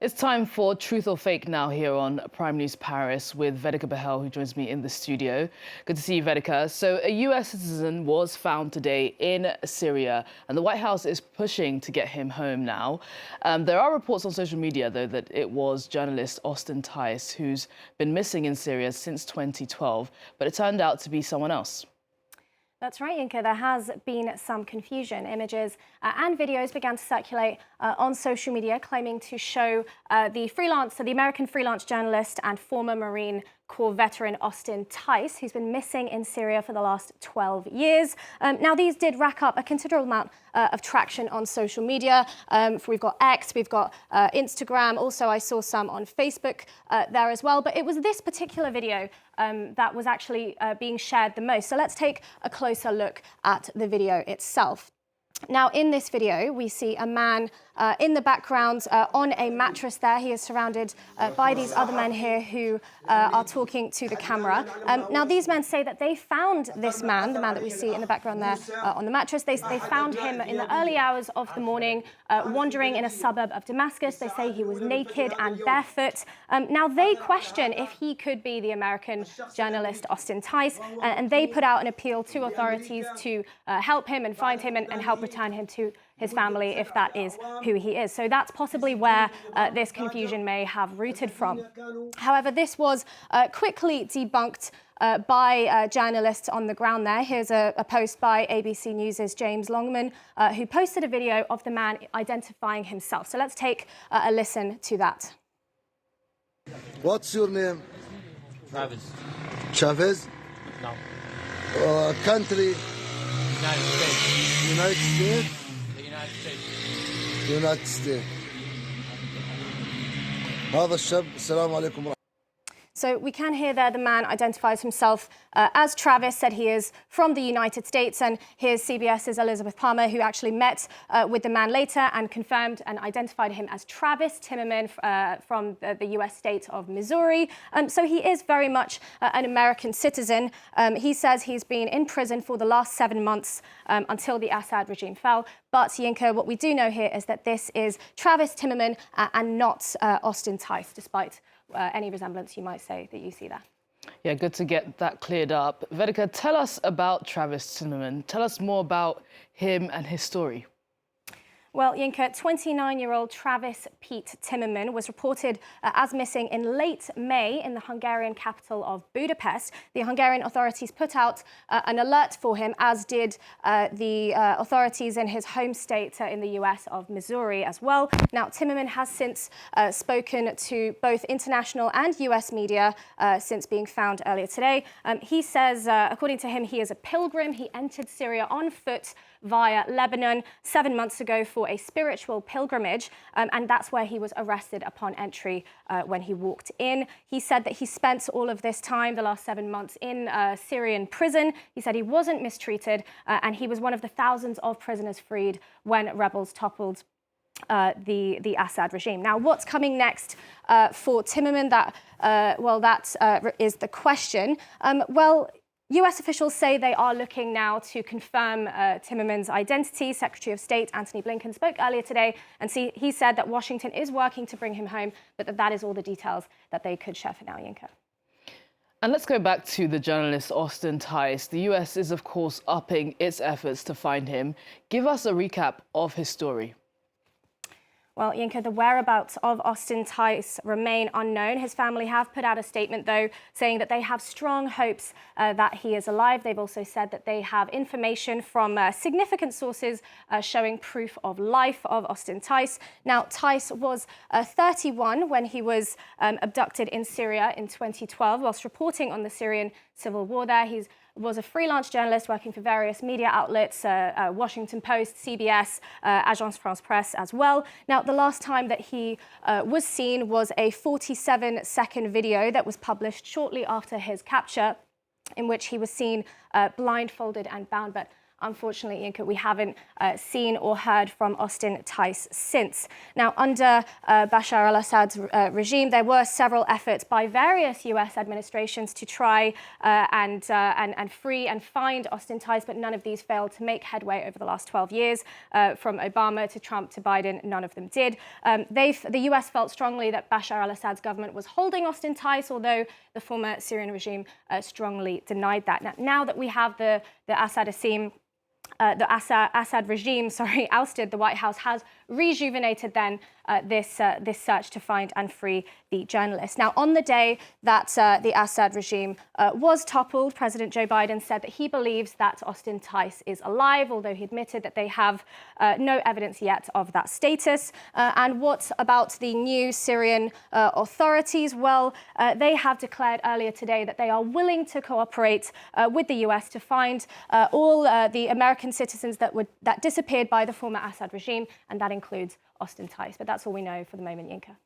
It's time for Truth or Fake now here on Prime News Paris with Vedika Bahel, who joins me in the studio. Good to see you, Vedika. So a US citizen was found today in Syria, and the White House is pushing to get him home now. There are reports on social media, though, that it was journalist Austin Tice who's been missing in Syria since 2012, but it turned out to be someone else. That's right, Yinka. There has been some confusion. Images and videos began to circulate on social media claiming to show the American freelance journalist and former Marine Corps veteran Austin Tice, who's been missing in Syria for the last 12 years. Now, these did rack up a considerable amount of traction on social media. We've got X, we've got Instagram. Also, I saw some on Facebook there as well. But it was this particular video that was actually being shared the most. So let's take a closer look at the video itself. Now, in this video, we see a man in the background on a mattress there. He is surrounded by these other men here who are talking to the camera. Now, these men say that they found this man, the man that we see in the background there on the mattress. They found him in the early hours of the morning, wandering in a suburb of Damascus. They say he was naked and barefoot. Now, they question if he could be the American journalist Austin Tice, and they put out an appeal to authorities to help him and find him and help return him to his family if that is who he is. So that's possibly where this confusion may have rooted from. However, this was quickly debunked by journalists on the ground there. Here's a post by ABC News' James Longman, who posted a video of the man identifying himself. So let's take a listen to that. What's your name? Travis. Chavez? No. Country? United States. United States? The United States. United States. هذا الشاب السلام عليكم. So we can hear there the man identifies himself as Travis, said he is from the United States. And here's CBS's Elizabeth Palmer, who actually met with the man later and confirmed and identified him as Travis Timmerman from the US state of Missouri. So he is very much an American citizen. He says he's been in prison for the last 7 months until the Assad regime fell. But Yinka, what we do know here is that this is Travis Timmerman and not Austin Tice, despite any resemblance you might say that you see there. Yeah, good to get that cleared up. Vedika, tell us about Travis Timmerman. Tell us more about him and his story. Well, Yinka, 29-year-old Travis Pete Timmerman was reported as missing in late May in the Hungarian capital of Budapest. The Hungarian authorities put out an alert for him, as did the authorities in his home state in the US of Missouri as well. Now, Timmerman has since spoken to both international and US media since being found earlier today. He says, according to him, he is a pilgrim. He entered Syria on foot via Lebanon 7 months ago for a spiritual pilgrimage, and that's where he was arrested upon entry when he walked in. He said that he spent all of this time, the last 7 months, in Syrian prison. He said he wasn't mistreated, and he was one of the thousands of prisoners freed when rebels toppled the Assad regime. Now, what's coming next for Timmerman? That is the question. US officials say they are looking now to confirm Timmerman's identity. Secretary of State Antony Blinken spoke earlier today, and he said that Washington is working to bring him home, but that is all the details that they could share for now, Yinka. And let's go back to the journalist Austin Tice. The US is, of course, upping its efforts to find him. Give us a recap of his story. Well, Yinka, the whereabouts of Austin Tice remain unknown. His family have put out a statement, though, saying that they have strong hopes that he is alive. They've also said that they have information from significant sources showing proof of life of Austin Tice. Now, Tice was 31 when he was abducted in Syria in 2012 whilst reporting on the Syrian civil war there. He was a freelance journalist working for various media outlets, Washington Post, CBS, Agence France-Presse as well. Now, the last time that he was seen was a 47-second video that was published shortly after his capture, in which he was seen blindfolded and bound. But unfortunately, Yinka, we haven't seen or heard from Austin Tice since. Now, under Bashar al-Assad's regime, there were several efforts by various US administrations to try and free and find Austin Tice, but none of these failed to make headway over the last 12 years. From Obama to Trump to Biden, none of them did. The US felt strongly that Bashar al-Assad's government was holding Austin Tice, although the former Syrian regime strongly denied that. Now that we have the Assad regime, ousted, the White House has rejuvenated then this search to find and free the journalist. Now, on the day that the Assad regime was toppled, President Joe Biden said that he believes that Austin Tice is alive, although he admitted that they have no evidence yet of that status. And what about the new Syrian authorities? Well, they have declared earlier today that they are willing to cooperate with the US to find all the American citizens that disappeared by the former Assad regime, and that includes Austin Tice. But that's all we know for the moment, Yinka.